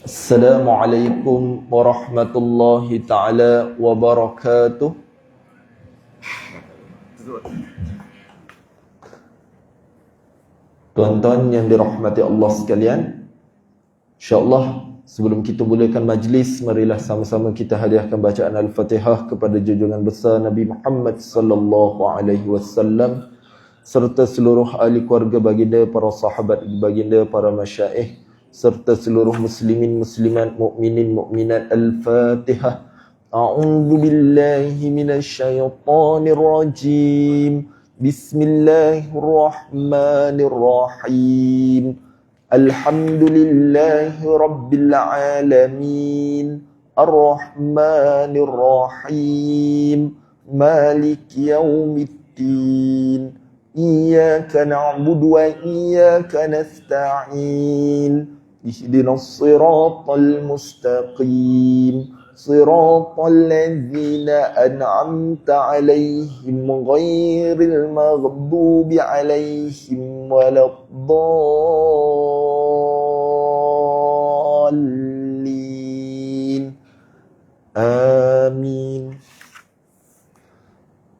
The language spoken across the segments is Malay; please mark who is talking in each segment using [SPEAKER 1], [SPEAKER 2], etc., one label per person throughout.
[SPEAKER 1] Assalamualaikum warahmatullahi ta'ala wabarakatuh. Tuan-tuan yang dirahmati Allah sekalian, InsyaAllah sebelum kita mulakan majlis, marilah sama-sama kita hadiahkan bacaan Al-Fatihah kepada junjungan besar Nabi Muhammad sallallahu alaihi wasallam serta seluruh ahli keluarga baginda, para sahabat baginda, para masyaikh serta seluruh muslimin muslimat, mukminin mukminat. Al-Fatihah. A'udzu billahi minasyaitonir rajim. Bismillahirrahmanirrahim. Alhamdulillahi rabbil alamin. Ar-Rahmanir Rahim. Maliki yaumiddin. Iyyaka na'budu wa iyyaka nasta'in. اهدنا الصراط المستقيم صراط الذين أنعمت عليهم غير المغضوب عليهم ولا الضالين آمين.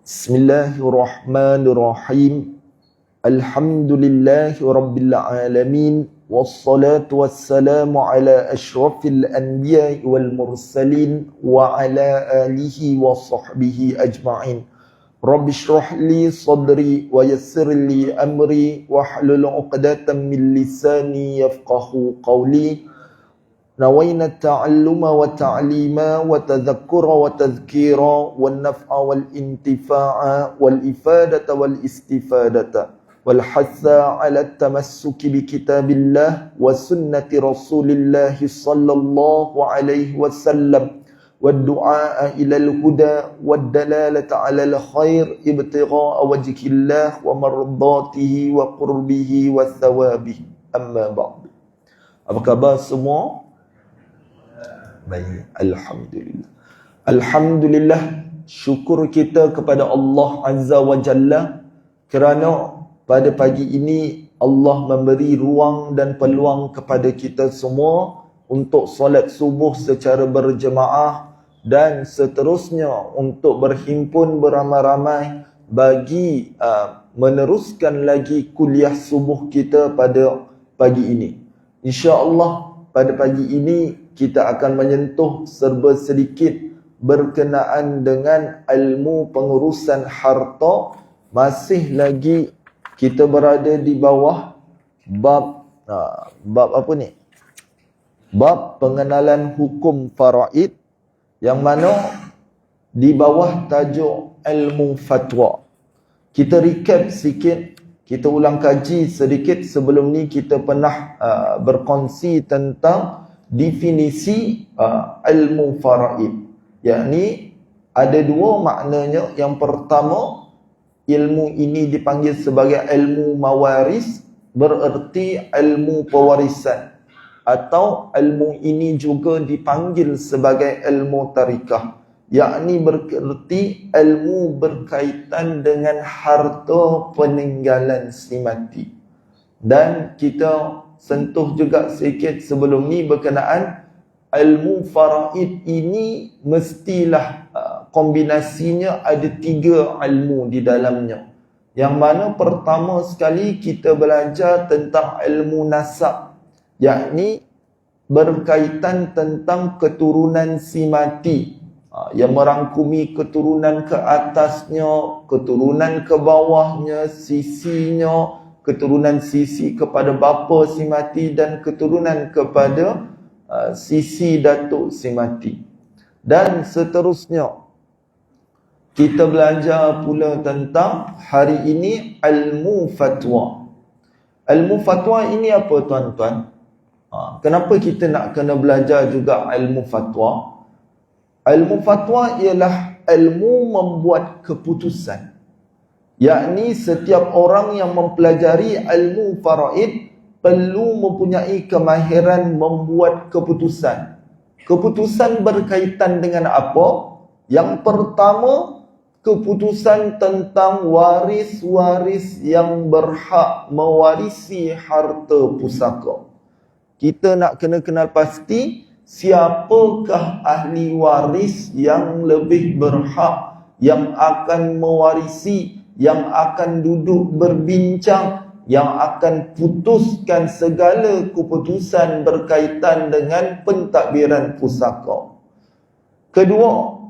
[SPEAKER 1] بسم الله الرحمن الرحيم. الحمد لله رب العالمين. والصلاة والسلام على أشرف الأنبياء والمرسلين وعلى آله وصحبه أجمعين. رب اشرح لي صدري ويسر لي أمري واحلل عقدة من لساني يفقه قولي. نوينا التعلم والتعليم وتذكر وتذكيرا والنفع والانتفاع والإفادة والاستفادة والحث على التمسك بكتاب الله وسنة رسول الله صلى الله عليه وسلم والدعاء إلى الهدى والدلالة على الخير ابتغاء وجه الله ومرضاته وقربه وثوابه. أما بعد. Apa khabar semua? Baik, Alhamdulillah. Alhamdulillah, syukur kita kepada Allah Azza wa Jalla kerana pada pagi ini Allah memberi ruang dan peluang kepada kita semua untuk solat subuh secara berjemaah dan seterusnya untuk berhimpun beramai-ramai bagi meneruskan lagi kuliah subuh kita pada pagi ini. InsyaAllah pada pagi ini kita akan menyentuh serba sedikit berkenaan dengan ilmu pengurusan harta. Masih lagi kita berada di bawah bab apa ni? Bab pengenalan hukum faraid, yang mana di bawah tajuk ilmu fatwa. Kita recap sikit, kita ulang kaji sedikit. Sebelum ni kita pernah berkongsi tentang definisi ilmu faraid. Yakni ada dua maknanya. Yang pertama, ilmu ini dipanggil sebagai ilmu mawaris, bererti ilmu pewarisan. Atau ilmu ini juga dipanggil sebagai ilmu tarikah, yakni bererti ilmu berkaitan dengan harta peninggalan si mati. Dan kita sentuh juga sedikit sebelum ni berkenaan ilmu faraid ini mestilah kombinasinya ada tiga ilmu di dalamnya. Yang mana pertama sekali kita belajar tentang ilmu nasab, yakni berkaitan tentang keturunan si mati, yang merangkumi keturunan ke atasnya, keturunan ke bawahnya, sisinya, keturunan sisi kepada bapa si mati dan keturunan kepada sisi datuk si mati. Dan seterusnya kita belajar pula tentang hari ini ilmu fatwa. Ilmu fatwa ini apa tuan-tuan? Kenapa kita nak kena belajar juga ilmu fatwa? Ilmu fatwa ialah ilmu membuat keputusan. Yakni setiap orang yang mempelajari ilmu faraid perlu mempunyai kemahiran membuat keputusan. Keputusan berkaitan dengan apa? Yang pertama, keputusan tentang waris-waris yang berhak mewarisi harta pusaka. kita nak kena kenal pasti siapakah ahli waris yang lebih berhak, yang akan mewarisi, yang akan duduk berbincang, yang akan putuskan segala keputusan berkaitan dengan pentadbiran pusaka. Kedua,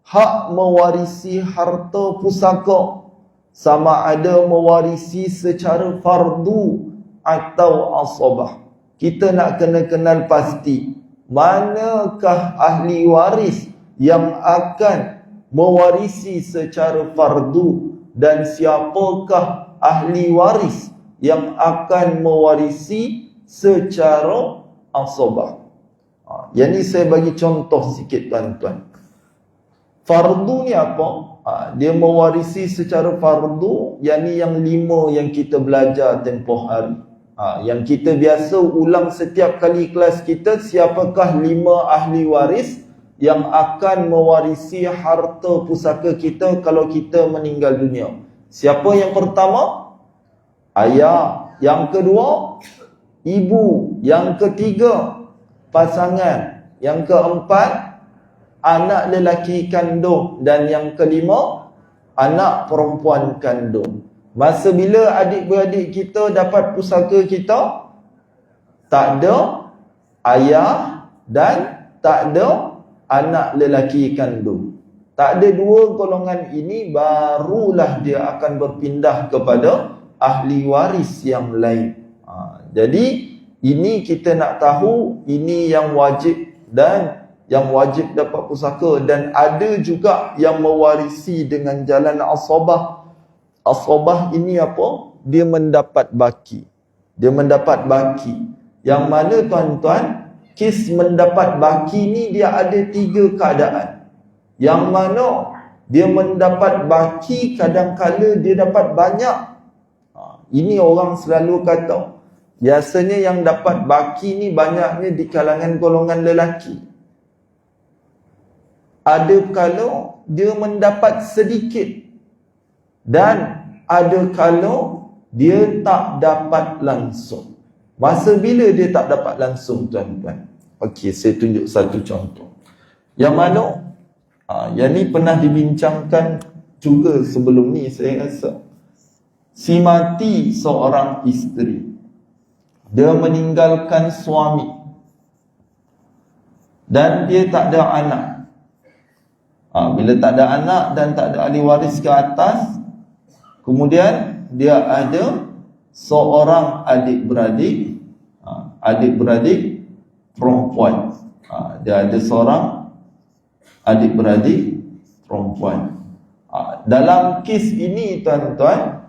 [SPEAKER 1] hak mewarisi harta pusaka sama ada mewarisi secara fardu atau asabah. Kita nak kena kenal pasti manakah ahli waris yang akan mewarisi secara fardu dan siapakah ahli waris yang akan mewarisi secara asabah. Yang ni saya bagi contoh sikit tuan-tuan. Fardu ni apa? Dia mewarisi secara fardu, yang ni yang 5 yang kita belajar tempoh hari. Yang kita biasa ulang setiap kali kelas kita, siapakah 5 ahli waris yang akan mewarisi harta pusaka kita kalau kita meninggal dunia. Siapa yang pertama? Ayah. Yang kedua, ibu. Yang ketiga, pasangan. Yang keempat, anak lelaki kandung. Dan yang kelima, anak perempuan kandung. Masa bila adik-beradik kita dapat pusaka kita, tak ada ayah dan tak ada anak lelaki kandung. Tak ada 2 golongan ini, barulah dia akan berpindah kepada ahli waris yang lain. Jadi ini kita nak tahu, ini yang wajib dan yang wajib dapat pusaka. Dan ada juga yang mewarisi dengan jalan asabah. Asabah ini apa? Dia mendapat baki. Dia mendapat baki. Yang mana tuan-tuan, kes mendapat baki ni dia ada 3 keadaan. Yang mana dia mendapat baki, kadang-kala dia dapat banyak. Ini orang selalu kata, biasanya yang dapat baki ni banyaknya di kalangan golongan lelaki. Ada kala dia mendapat sedikit, dan ada kala dia tak dapat langsung. Masa bila dia tak dapat langsung tuan-tuan? Okey, saya tunjuk satu contoh. Yang mana yang ni pernah dibincangkan juga sebelum ni saya rasa. Si mati seorang isteri. Dia meninggalkan suami. Dan dia tak ada anak. Bila tak ada anak dan tak ada ahli waris ke atas, kemudian dia ada seorang adik-beradik, adik-beradik perempuan. Dia ada seorang adik-beradik perempuan. Dalam kes ini tuan-tuan,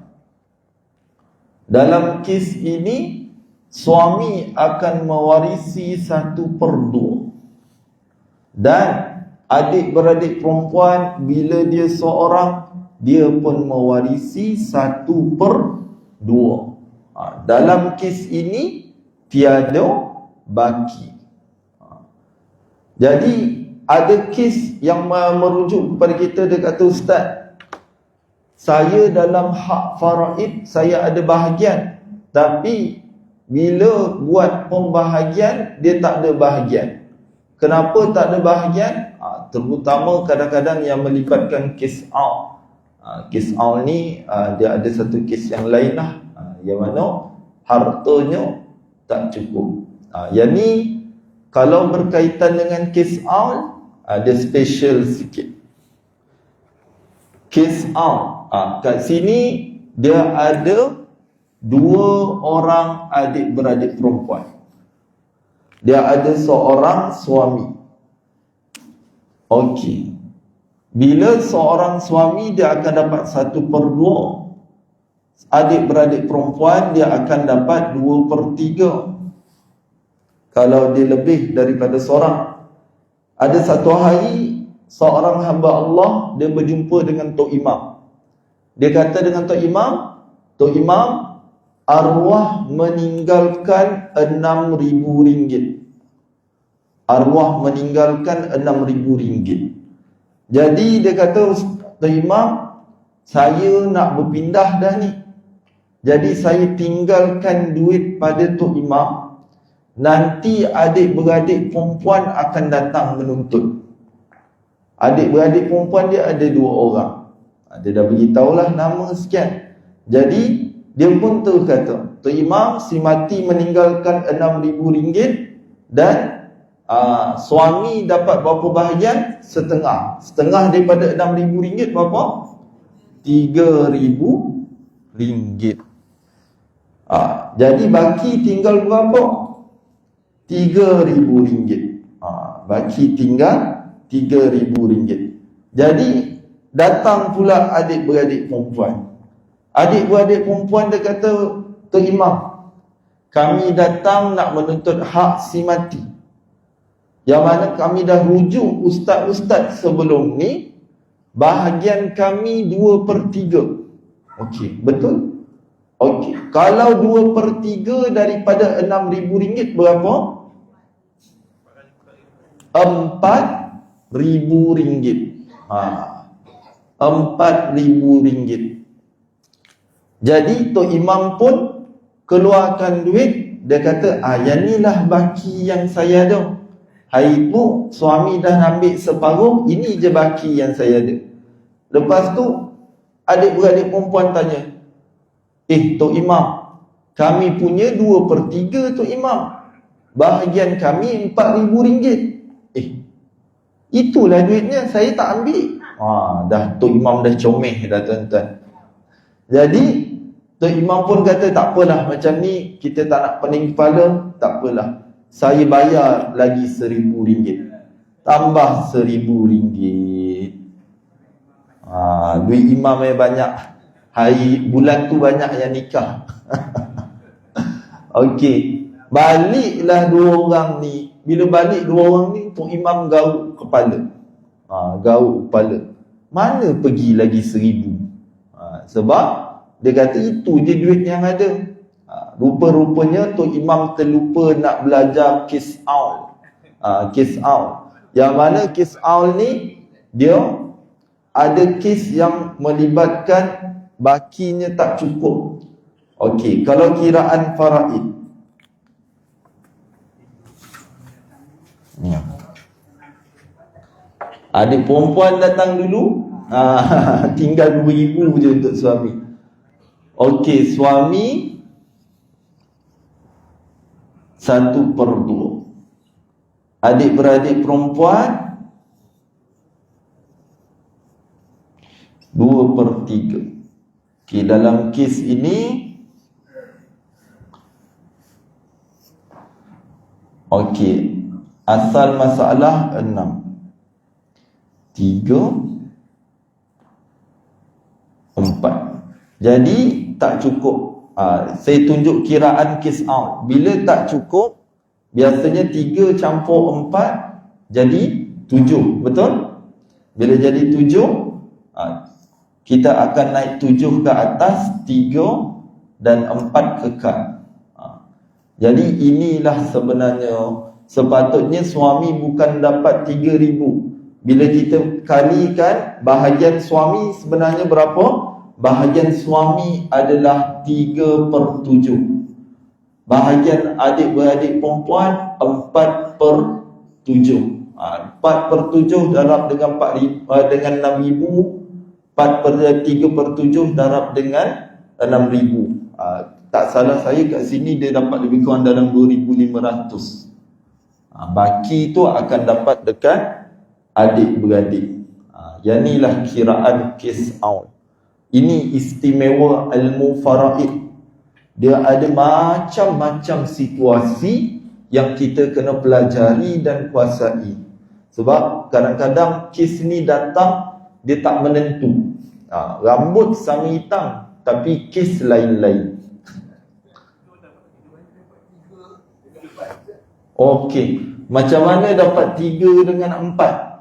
[SPEAKER 1] dalam kes ini suami akan mewarisi 1/2, dan adik-beradik perempuan bila dia seorang, dia pun mewarisi 1/2. Dalam kes ini tiada baki. Jadi ada kes yang merujuk kepada kita, dia kata, Ustaz, saya dalam hak faraid saya ada bahagian, tapi bila buat pembahagian dia tak ada bahagian. Kenapa tak ada bahagian? Terutama kadang-kadang yang melibatkan kes au. Kes au ni dia ada satu kes yang lain lah, yang mana hartanya tak cukup. Yang ni kalau berkaitan dengan kes au, dia special sikit. Kes au, kat sini dia ada 2 orang adik-beradik perempuan. Dia ada seorang suami. Okey. Bila seorang suami, dia akan dapat 1/2. Adik-beradik perempuan dia akan dapat 2/3. Kalau dia lebih daripada seorang. Ada satu hari, seorang hamba Allah, dia berjumpa dengan Tok Imam. Dia kata dengan Tok Imam, Tok Imam, arwah meninggalkan RM6,000. Arwah meninggalkan RM6,000. Jadi dia kata, Tok Imam, saya nak berpindah dah ni. Jadi saya tinggalkan duit pada Tok Imam. nanti adik-beradik perempuan akan datang menuntut. Adik-beradik perempuan dia ada 2 orang. Dia dah beritahulah nama sekian. Jadi dia pun terus kata, Tok Imam, si mati meninggalkan RM6,000 dan suami dapat berapa bahagian? Setengah. Setengah daripada RM6,000 berapa? RM3,000. Jadi baki tinggal berapa? RM3,000. Baki tinggal RM3,000. Jadi datang pula adik-beradik perempuan. Adik-beradik perempuan dia kata, Tok Imam, kami datang nak menuntut hak si mati. Yang mana kami dah rujuk ustaz-ustaz sebelum ni, bahagian kami 2/3. Okey, betul? Okey, kalau 2/3 daripada RM6,000 berapa? RM4,000. RM4,000. Jadi Tok Imam pun keluarkan duit. Dia kata, yang inilah baki yang saya ada. Hari tu suami dah ambil separuh, ini je baki yang saya ada. Lepas tu adik-beradik perempuan tanya, Tok Imam, kami punya 2/3 Tok Imam, bahagian kami RM4,000. Itulah duitnya, saya tak ambil. Dah Tok Imam dah comel dah tuan-tuan. Jadi Tok Imam pun kata, tak apalah, macam ni kita tak nak pening kepala, tak apalah, saya bayar lagi RM1,000. Tambah RM1,000. Duit imam banyak. Bulan tu banyak yang nikah. Okey, baliklah 2 orang ni. Bila balik 2 orang ni, Tok Imam garuk kepala. Garuk kepala. Mana pergi lagi RM1,000? Sebab dia kata itu je duit yang ada. Rupa-rupanya Tok Imam terlupa nak belajar case out. Case out. Yang mana case out ni, dia ada case yang melibatkan bakinya tak cukup. Okey, kalau kiraan faraid. Adik perempuan datang dulu, tinggal RM2,000 je untuk suami. Okey, suami 1/2. Adik-beradik perempuan 2/3. Okey, dalam kes ini, okey, asal masalah 6, 3, 4. Jadi tak cukup. Saya tunjuk kiraan case out. Bila tak cukup, biasanya 3 campur 4 jadi 7. Betul? Bila jadi 7, kita akan naik 7 ke atas, 3 dan 4 kekal. Jadi inilah sebenarnya, sepatutnya suami bukan dapat 3,000. Bila kita kalikan, bahagian suami sebenarnya berapa? Bahagian suami adalah 3/7. Bahagian adik-beradik perempuan 4/7. 4/7 darab dengan 6,000. 3/7 darab dengan 6,000. Tak salah saya kat sini dia dapat lebih kurang dalam 2,500. Baki tu akan dapat dekat adik-beradik. Yang inilah kiraan case out. Ini istimewa ilmu faraid. Dia ada macam-macam situasi yang kita kena pelajari dan kuasai. Sebab kadang-kadang kes ni datang, dia tak menentu. Rambut sama hitam, tapi kes lain-lain. Okey, macam mana dapat 3 dengan 4?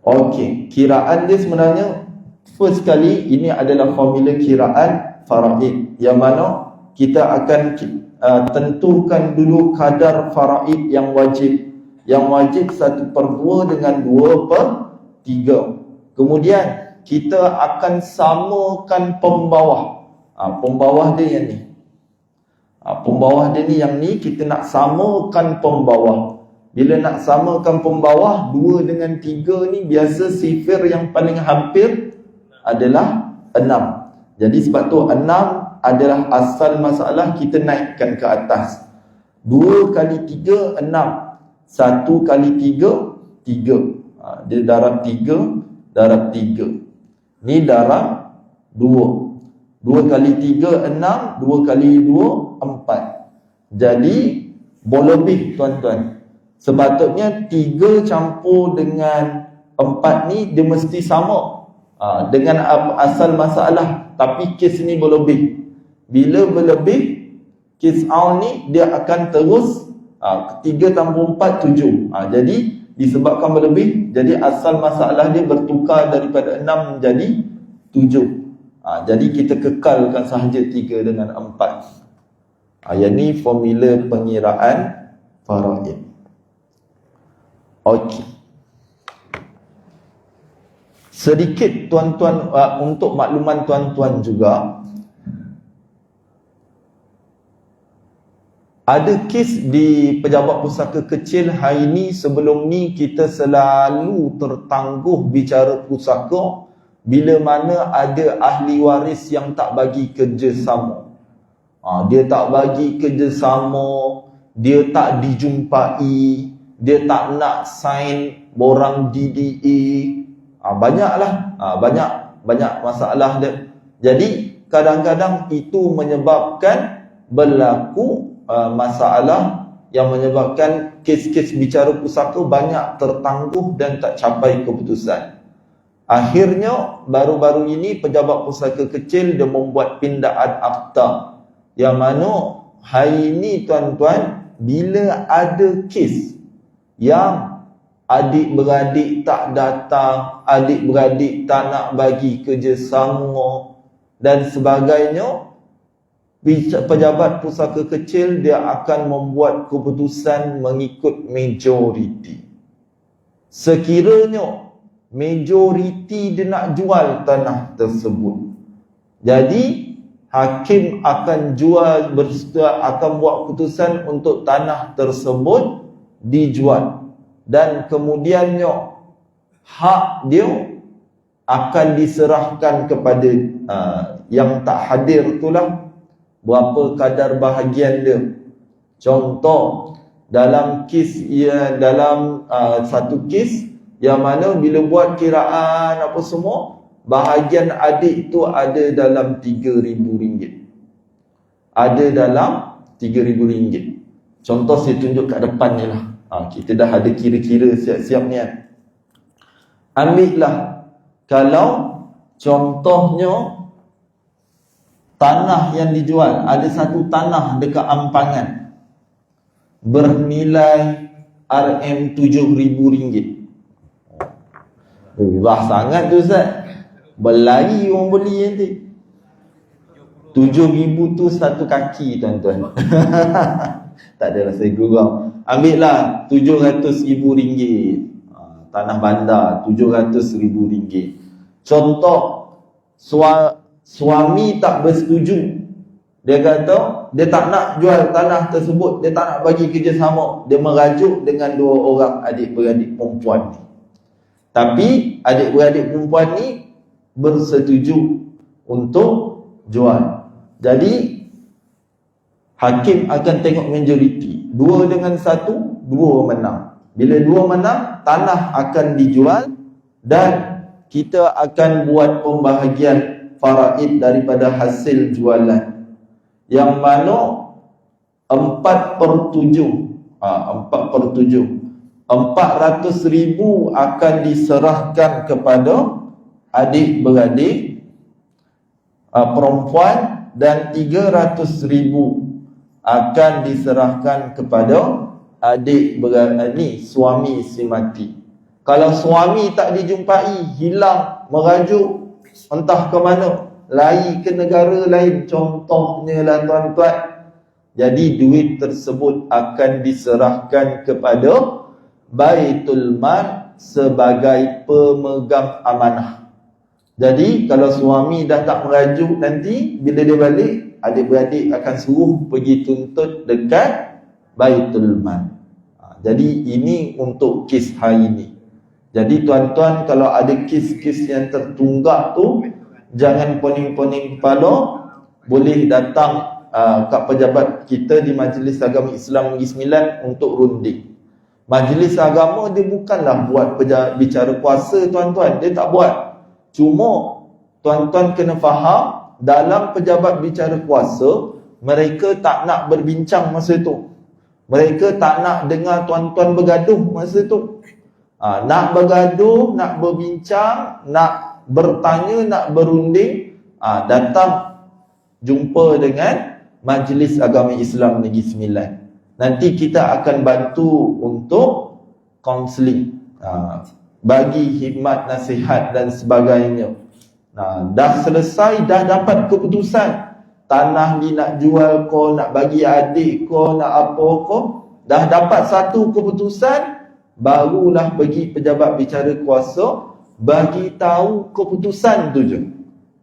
[SPEAKER 1] Okey, kiraan dia sebenarnya, first kali, ini adalah formula kiraan faraid, yang mana kita akan tentukan dulu kadar faraid yang wajib. Yang wajib 1/2 dengan 2/3. Kemudian kita akan samakan pembawah. Pembawah dia yang ni. Pembawah dia ni, yang ni kita nak samakan pembawah. Bila nak samakan pembawah, 2 dengan 3 ni biasa sifir yang paling hampir adalah 6. Jadi sebab tu 6 adalah asal masalah, kita naikkan ke atas. 2 kali 3, 6. 1 kali 3, 3. Dia darab 3, darab 3. Ni darab 2. 2 kali 3, 6. 2 kali 2, 4. Jadi berlebih tuan-tuan. Sepatutnya 3 campur dengan 4 ni dia mesti sama dengan asal masalah. Tapi kes ni berlebih. Bila berlebih, kes aul ni dia akan terus 3 tambah 4, 7. Jadi disebabkan berlebih, jadi asal masalah dia bertukar daripada 6 menjadi 7. Jadi kita kekalkan sahaja 3 dengan 4. Yang ni formula pengiraan faraid. Okey. Sedikit tuan-tuan untuk makluman tuan-tuan juga. Ada kes di pejabat pusaka kecil hari ni. Sebelum ni kita selalu tertangguh bicara pusaka bila mana ada ahli waris yang tak bagi kerjasama. Dia tak bagi kerjasama, dia tak dijumpai, dia tak nak sign borang DDA. Banyaklah, banyak masalah dia. Jadi kadang-kadang itu menyebabkan berlaku masalah yang menyebabkan kes-kes bicara pusaka banyak tertangguh dan tak capai keputusan. Akhirnya baru-baru ini pejabat pusaka kecil dia membuat pindaan akta, yang mana hari ini tuan-tuan, bila ada kes yang adik-beradik tak datang, adik-beradik tak nak bagi kerjasama dan sebagainya, pejabat pusaka kecil dia akan membuat keputusan mengikut majoriti. Sekiranya majoriti dia nak jual tanah tersebut, jadi hakim akan akan buat keputusan untuk tanah tersebut dijual, dan kemudiannya hak dia akan diserahkan kepada yang tak hadir itulah, berapa kadar bahagian dia. Contoh dalam kes dalam satu kes yang mana bila buat kiraan apa semua, bahagian adik tu ada dalam RM3,000. Ada dalam RM3,000. Contoh saya tunjuk kat depan ni lah. Kita dah ada kira-kira siap-siap ni kan. Ambillah, kalau contohnya tanah yang dijual, ada satu tanah dekat Ampangan bernilai RM7,000. Murah sangat tu Ustaz. Berlari orang beli nanti. 7,000 tu satu kaki tuan-tuan. Tak adalah saya gurau. Ambillah RM700,000. Tanah bandar RM700,000. Contoh suami tak bersetuju. Dia kata dia tak nak jual tanah tersebut, dia tak nak bagi kerjasama. Dia merajuk dengan 2 orang adik-beradik perempuan ni. Tapi adik-beradik perempuan ni bersetuju untuk jual. Jadi hakim akan tengok majoriti. 2 dengan 1, 2 menang. Bila 2 menang, tanah akan dijual dan kita akan buat pembahagian faraid daripada hasil jualan, yang mana 4/7. 4/7. 400,000 akan diserahkan kepada adik-beradik perempuan dan 300,000 akan diserahkan kepada adik-beradik suami si mati. Kalau suami tak dijumpai, hilang, merajuk entah ke mana, lari ke negara lain contohnya lah tuan-tuan, jadi duit tersebut akan diserahkan kepada Baitul Mal sebagai pemegang amanah. Jadi kalau suami dah tak merajuk, nanti bila dia balik, adik-beradik akan suruh pergi tuntut dekat Baitul Mal. Jadi ini untuk kes hari ini. Jadi tuan-tuan, kalau ada kes-kes yang tertunggak tu, jangan poning-poning kepala, boleh datang kat pejabat kita di Majlis Agama Islam Negeri Sembilan untuk runding. Majlis agama dia bukanlah buat bicara kuasa, tuan-tuan, dia tak buat. Cuma tuan-tuan kena faham, dalam pejabat bicara kuasa, mereka tak nak berbincang masa tu. Mereka tak nak dengar tuan-tuan bergaduh masa tu. Nak bergaduh, nak berbincang, nak bertanya, nak berunding, datang jumpa dengan Majlis Agama Islam Negeri Sembilan. Nanti kita akan bantu untuk kaunseling, bagi khidmat, nasihat dan sebagainya. Dah selesai, dah dapat keputusan, tanah ni nak jual ko, nak bagi adik ko, nak apa ko, dah dapat satu keputusan, barulah pergi pejabat bicara kuasa bagi tahu keputusan tu je.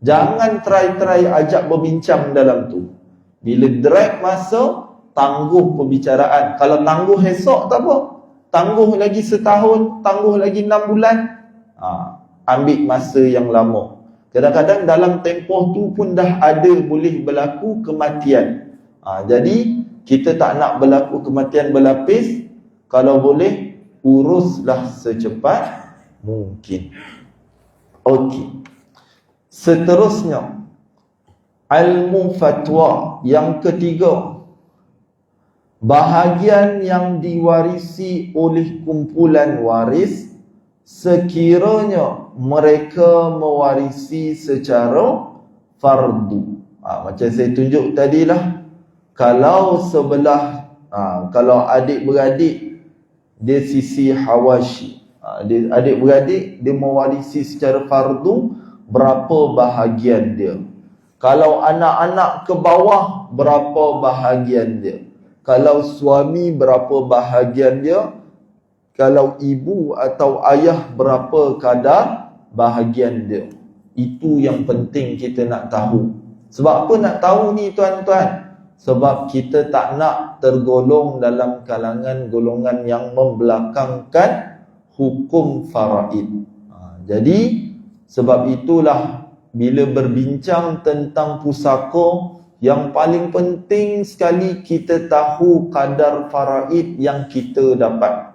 [SPEAKER 1] Jangan try ajak berbincang dalam tu. Bila drag masa, tangguh pembicaraan. Kalau tangguh esok tak apa, tangguh lagi setahun, tangguh lagi 6 bulan, ambil masa yang lama. Kadang-kadang dalam tempoh tu pun dah ada boleh berlaku kematian. Jadi kita tak nak berlaku kematian berlapis. Kalau boleh, uruslah secepat mungkin. Okey. Seterusnya, ilmu fatwa yang ketiga, bahagian yang diwarisi oleh kumpulan waris sekiranya mereka mewarisi secara fardu. Macam saya tunjuk tadilah, kalau sebelah kalau adik-beradik dia sisi hawashi, adik-beradik dia mewarisi secara fardu, berapa bahagian dia. Kalau anak-anak ke bawah, berapa bahagian dia. Kalau suami, berapa bahagian dia. Kalau ibu atau ayah, berapa kadar bahagian dia. Itu yang penting kita nak tahu. Sebab apa nak tahu ni tuan-tuan? Sebab kita tak nak tergolong dalam kalangan golongan yang membelakangkan hukum faraid. Jadi sebab itulah bila berbincang tentang pusaka, yang paling penting sekali kita tahu kadar faraid yang kita dapat.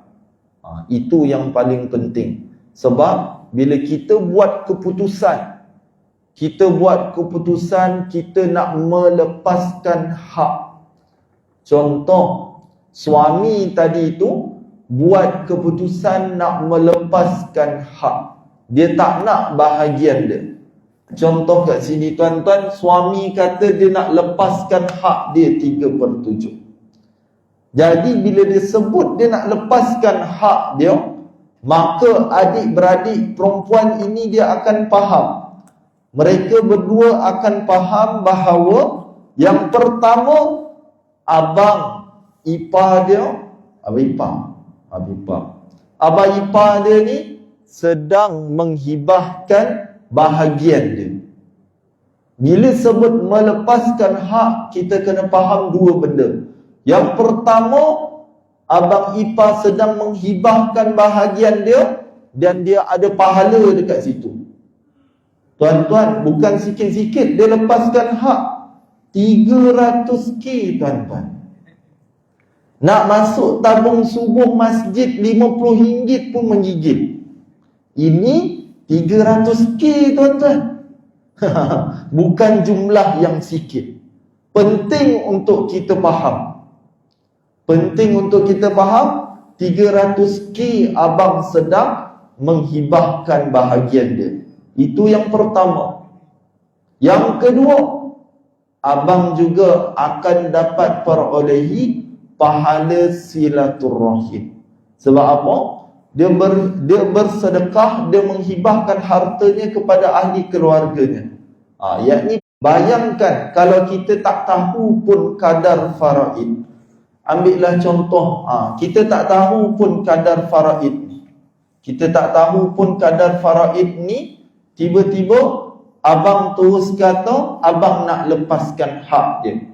[SPEAKER 1] Itu yang paling penting. Sebab bila kita buat keputusan, kita nak melepaskan hak. Contoh, suami tadi itu buat keputusan nak melepaskan hak. Dia tak nak bahagian dia. Contoh kat sini tuan-tuan, suami kata dia nak lepaskan hak dia 3/7. Jadi bila dia sebut dia nak lepaskan hak dia, maka adik-beradik perempuan ini dia akan faham. Mereka berdua akan faham bahawa yang pertama, abang ipar dia, abang ipar dia ni sedang menghibahkan bahagian dia. Bila sebut melepaskan hak, kita kena faham dua benda. Yang pertama, abang ipar sedang menghibahkan bahagian dia dan dia ada pahala dekat situ. Tuan-tuan, bukan sikit-sikit dia lepaskan hak 300k tuan-tuan. Nak masuk tabung subuh masjid RM50 pun menggigil. Ini 300k tuan-tuan. Bukan jumlah yang sikit. Penting untuk kita faham. 300k abang sedang menghibahkan bahagian dia. Itu yang pertama. Yang kedua, abang juga akan dapat perolehi pahala silaturrahim. Sebab apa? Dia bersedekah, dia menghibahkan hartanya kepada ahli keluarganya. Yakni bayangkan kalau kita tak tahu pun kadar faraid. Ambillah contoh, kita tak tahu pun kadar faraid ni. Tiba-tiba abang terus kata abang nak lepaskan hak dia.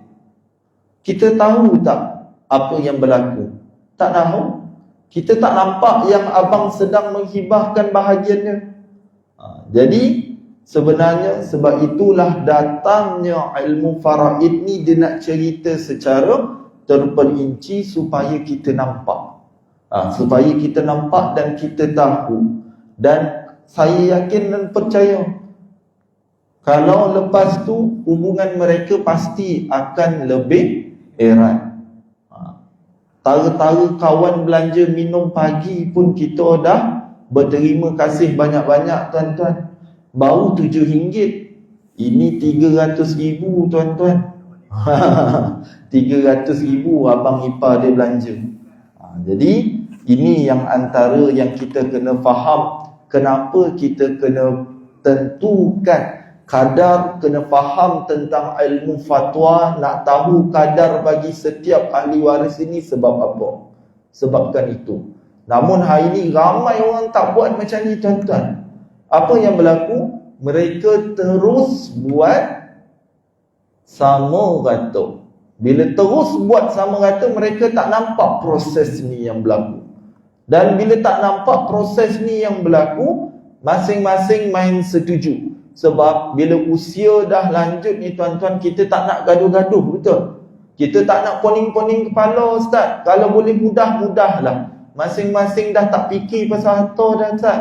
[SPEAKER 1] Kita tahu tak apa yang berlaku? Tak tahu. Kita tak nampak yang abang sedang menghibahkan bahagiannya. Jadi sebenarnya sebab itulah datangnya ilmu faraid ni, dia nak cerita secara terperinci supaya kita nampak. Supaya kita nampak dan kita tahu. Dan saya yakin dan percaya, kalau lepas tu hubungan mereka pasti akan lebih erat. Tara-tara kawan belanja minum pagi pun kita dah berterima kasih banyak-banyak tuan-tuan. Baru RM7. Ini RM300,000 tuan-tuan. RM300,000 abang ipar dia belanja. Jadi ini yang antara yang kita kena faham. Kenapa kita kena tentukan kadar, kena faham tentang ilmu fatwa, nak tahu kadar bagi setiap ahli waris ini sebab apa? Sebabkan itu. Namun hari ini ramai orang tak buat macam ni tuan-tuan. Apa yang berlaku? Mereka terus buat sama rata. Bila terus buat sama rata, mereka tak nampak proses ni yang berlaku. Dan bila tak nampak proses ni yang berlaku, masing-masing main setuju. Sebab bila usia dah lanjut ni tuan-tuan, kita tak nak gaduh-gaduh, betul? Kita tak nak poning-poning kepala, Ustaz. Kalau boleh mudah-mudahlah. Masing-masing dah tak fikir pasal harta dah, Ustaz.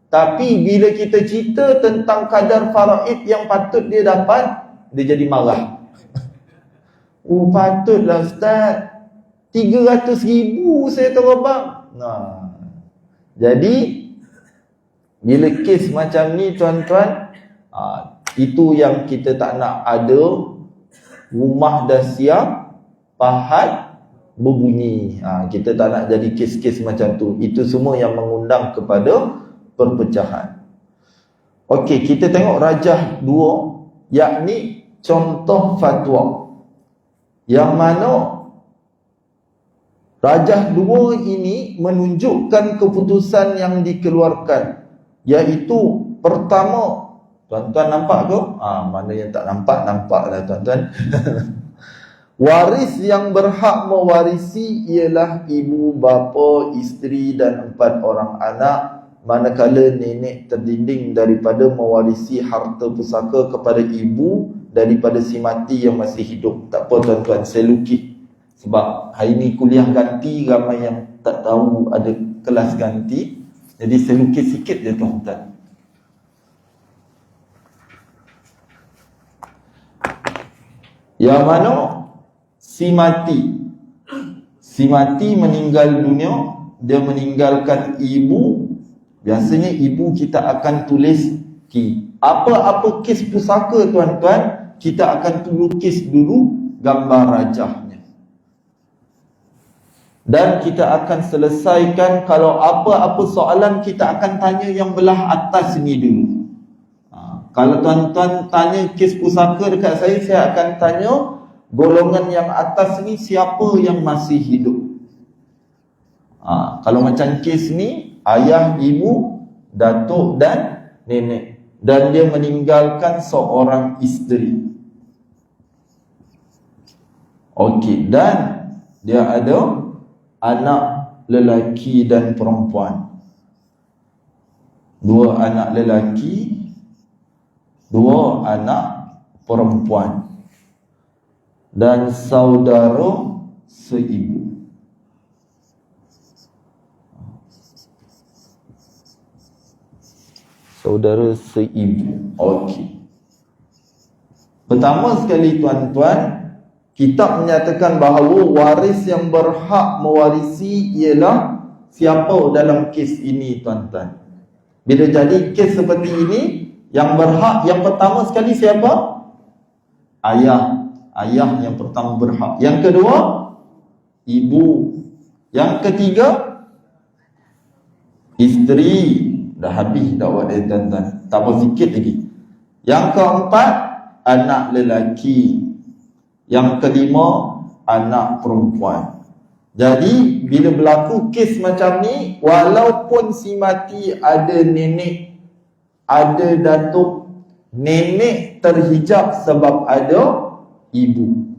[SPEAKER 1] Tapi bila kita cerita tentang kadar faraid yang patut dia dapat, dia jadi marah. Oh, patutlah Ustaz, 300,000 saya tahu bang. Jadi bila kes macam ni tuan-tuan, itu yang kita tak nak ada. Rumah dah siap, pahat berbunyi. Kita tak nak jadi kes-kes macam tu. Itu semua yang mengundang kepada perpecahan. Okey, kita tengok rajah 2, yakni contoh fatwa, yang mana rajah 2 ini menunjukkan keputusan yang dikeluarkan, iaitu pertama, tuan-tuan nampak ke? Mana yang tak nampak, nampaklah tuan-tuan. Waris yang berhak mewarisi ialah ibu, bapa, isteri dan 4 orang anak, manakala nenek terdinding daripada mewarisi harta pusaka kepada ibu daripada si mati yang masih hidup. Tak apa tuan-tuan, saya lukis. Sebab hari ni kuliah ganti, ramai yang tak tahu ada kelas ganti. Jadi saya lukis sikit je tuan-tuan. Yang mana si mati meninggal dunia, dia meninggalkan ibu. Biasanya ibu kita akan tulis ki. Apa-apa kes pusaka tuan-tuan, kita akan lukis dulu gambar rajahnya. Dan kita akan selesaikan. Kalau apa-apa soalan, kita akan tanya yang belah atas ni dulu. Kalau tuan-tuan tanya kes pusaka dekat saya akan tanya golongan yang atas ni siapa yang masih hidup. Kalau macam kes ni, ayah, ibu, datuk dan nenek. Dan dia meninggalkan seorang isteri. Okey, dan dia ada anak lelaki dan perempuan. 2 anak lelaki, 2 anak perempuan, dan saudara seibu. Saudara seibu. Okey. Pertama sekali tuan-tuan, kitab menyatakan bahawa waris yang berhak mewarisi ialah siapa dalam kes ini tuan-tuan. Bila jadi kes seperti ini, yang berhak yang pertama sekali siapa? Ayah. Ayah yang pertama berhak. Yang kedua, ibu. Yang ketiga, isteri. Dah habis dakwah dia tuan-tuan. Tambah sikit lagi. Yang keempat, anak lelaki. Yang kelima, anak perempuan. Jadi bila berlaku kes macam ni, walaupun si mati ada nenek, ada datuk, Nenek terhijab sebab ada ibu.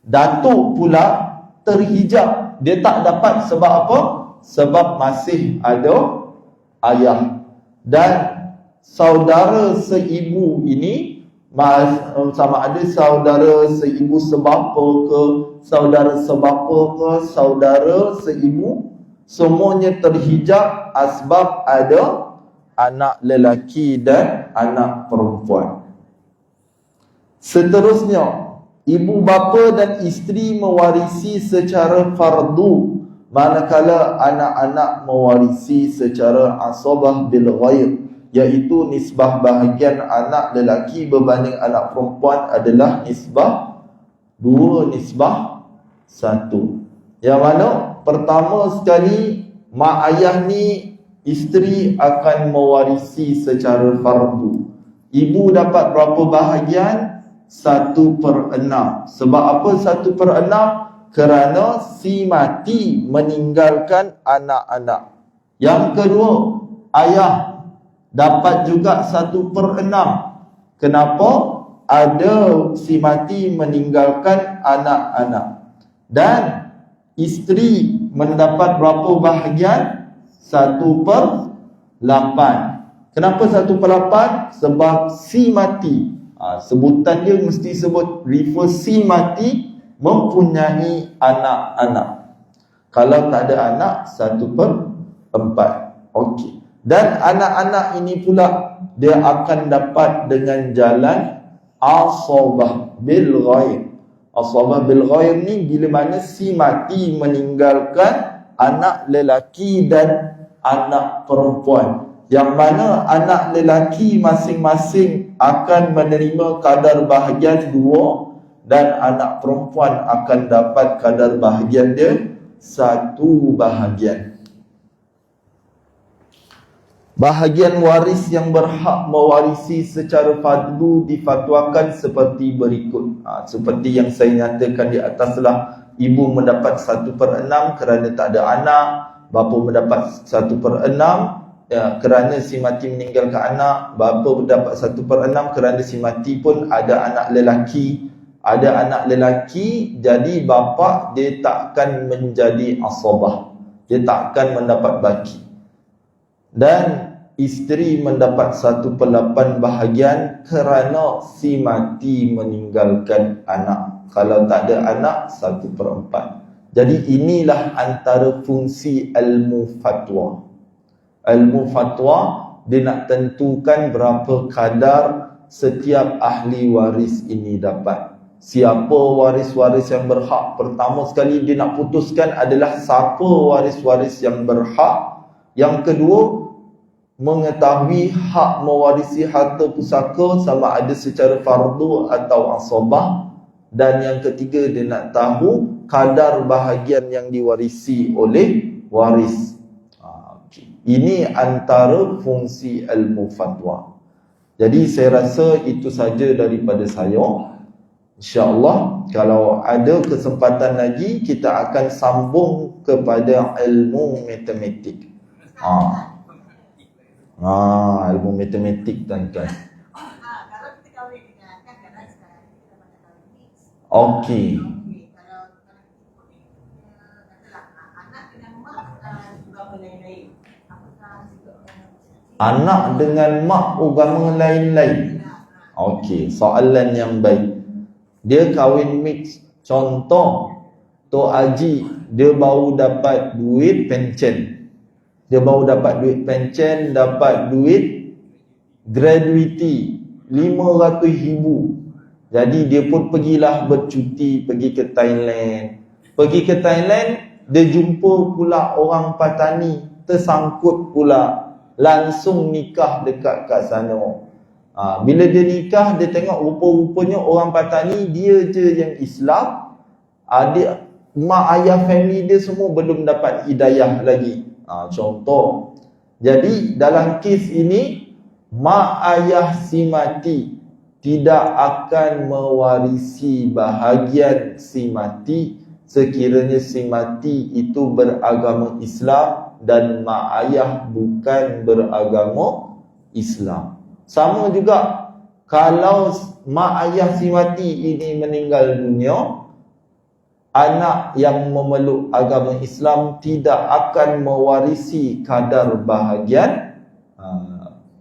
[SPEAKER 1] Datuk pula terhijab. Dia tak dapat sebab apa? Sebab masih ada ayah. Dan saudara seibu ini, sama ada saudara seibu sebapa ke, saudara sebapa ke, saudara seibu, semuanya terhijab asbab ada anak lelaki dan anak perempuan. Seterusnya, ibu bapa dan isteri mewarisi secara fardu, manakala anak-anak mewarisi secara asabah bil ghair, iaitu nisbah bahagian anak lelaki berbanding anak perempuan adalah nisbah 2, nisbah 1. Yang mana pertama sekali, mak ayah ni isteri akan mewarisi secara fardu. Ibu dapat berapa bahagian? 1/6. Sebab apa 1/6? Kerana si mati meninggalkan anak-anak. Yang kedua, ayah dapat juga 1/6. Kenapa? Ada si mati meninggalkan anak-anak. Dan isteri mendapat berapa bahagian? 1/8. Kenapa 1/8? Sebab si mati, sebutan dia mesti sebut refer si mati mempunyai anak-anak. Kalau tak ada anak, 1/4. Okey. Dan anak-anak ini pula dia akan dapat dengan jalan asabah bil ghair. Asabah bil ghair ni bila mana si mati meninggalkan anak lelaki dan anak perempuan, yang mana anak lelaki masing-masing akan menerima kadar bahagian 2 dan anak perempuan akan dapat kadar bahagian dia 1 bahagian. Bahagian waris yang berhak mewarisi secara fardu difatwakan seperti berikut. Seperti yang saya nyatakan di atas lah. Ibu mendapat 1/6 kerana tak ada anak. Bapa mendapat 1/6 kerana si mati meninggalkan anak. Bapa mendapat 1/6 kerana si mati pun ada anak lelaki. Ada anak lelaki, jadi bapa dia takkan menjadi asabah. Dia takkan mendapat baki. Dan isteri mendapat 1/8 bahagian kerana si mati meninggalkan anak. Kalau tak ada anak, 1/4. Jadi inilah antara fungsi ilmu fatwa. Ilmu fatwa, dia nak tentukan berapa kadar setiap ahli waris ini dapat. Siapa waris-waris yang berhak? Pertama sekali dia nak putuskan adalah siapa waris-waris yang berhak. Yang kedua, mengetahui hak mewarisi harta pusaka sama ada secara fardu atau asabah. Dan yang ketiga, dia nak tahu kadar bahagian yang diwarisi oleh waris. Ini antara fungsi ilmu fatwa. Jadi saya rasa itu saja daripada saya. InsyaAllah kalau ada kesempatan lagi, kita akan sambung kepada ilmu matematik. Ilmu matematik tuan-tuan.
[SPEAKER 2] Kalau kita kahwin dengan kan kadang sekarang kita banyak kahwin mix.
[SPEAKER 1] Okey.
[SPEAKER 2] Kalau katalah anak dengan mak juga lain-lain. Apakah juga
[SPEAKER 1] Anak dengan mak agama lain-lain. Okey, soalan yang baik. Dia kahwin mix. Contoh, Tok Haji dia baru dapat duit pencen. Dia baru dapat duit pencen, dapat duit gratuity 500,000. Jadi dia pun pergilah bercuti, pergi ke Thailand. Pergi ke Thailand, dia jumpa pula orang Patani, tersangkut pula, langsung nikah dekat kat sana. Bila dia nikah, dia tengok rupa-rupanya orang Patani dia je yang Islam. Dia, mak ayah family dia semua belum dapat hidayah lagi. Contoh. Jadi dalam kes ini, mak ayah si mati tidak akan mewarisi bahagian si mati sekiranya si mati itu beragama Islam dan mak ayah bukan beragama Islam. Sama juga kalau mak ayah si mati ini meninggal dunia, anak yang memeluk agama Islam tidak akan mewarisi kadar bahagian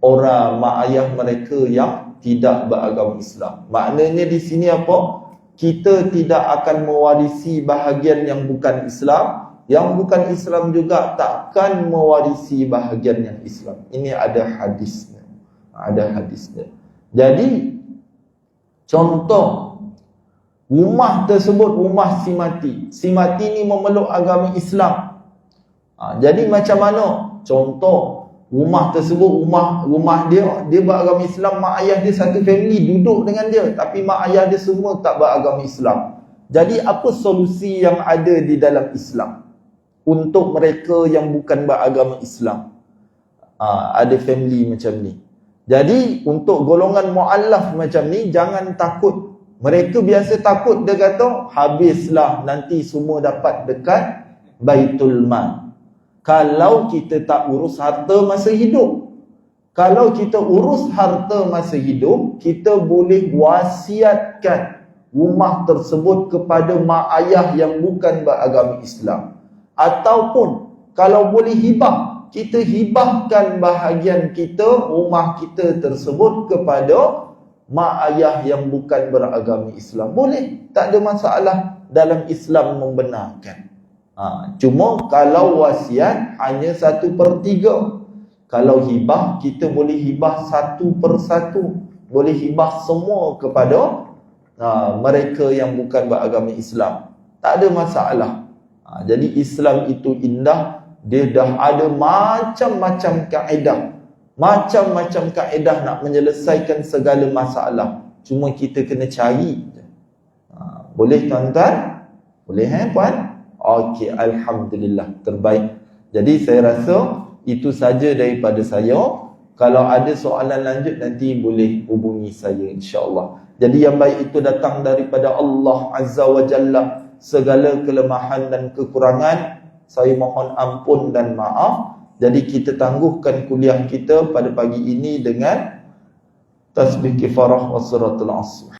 [SPEAKER 1] orang mak ayah mereka yang tidak beragama Islam. Maknanya di sini apa? Kita tidak akan mewarisi bahagian yang bukan Islam. Yang bukan Islam juga takkan mewarisi bahagian yang Islam. Ini ada hadisnya. Ada hadisnya. Jadi, contoh, rumah tersebut rumah si mati. Si mati ni memeluk agama Islam. Jadi macam mana? Contoh, rumah tersebut rumah dia beragama Islam, mak ayah dia satu family duduk dengan dia, tapi mak ayah dia semua tak beragama Islam. Jadi apa solusi yang ada di dalam Islam untuk mereka yang bukan beragama Islam? Ada family macam ni. Jadi untuk golongan mu'allaf macam ni, jangan takut. Mereka biasa takut, dia kata habislah nanti semua dapat dekat Baitul Mal. Kalau kita tak urus harta masa hidup. Kalau kita urus harta masa hidup, kita boleh wasiatkan rumah tersebut kepada mak ayah yang bukan beragama Islam. Ataupun kalau boleh hibah, kita hibahkan bahagian kita, rumah kita tersebut kepada mak ayah yang bukan beragama Islam. Boleh, tak ada masalah dalam Islam membenarkan. Cuma kalau wasiat hanya 1/3. Kalau hibah, kita boleh hibah 1/1. Boleh hibah semua kepada mereka yang bukan beragama Islam. Tak ada masalah. Jadi Islam itu indah. Dia dah ada macam-macam kaedah. Macam-macam kaedah nak menyelesaikan segala masalah. Cuma kita kena cari. Boleh tuan-tuan? Boleh puan? Okey, Alhamdulillah, terbaik. Jadi saya rasa itu saja daripada saya. Kalau ada soalan lanjut nanti boleh hubungi saya insya-Allah. Jadi yang baik itu datang daripada Allah Azza wa Jalla. Segala kelemahan dan kekurangan saya mohon ampun dan maaf. Jadi kita tangguhkan kuliah kita pada pagi ini dengan tasbih kifarah wa suratul asr.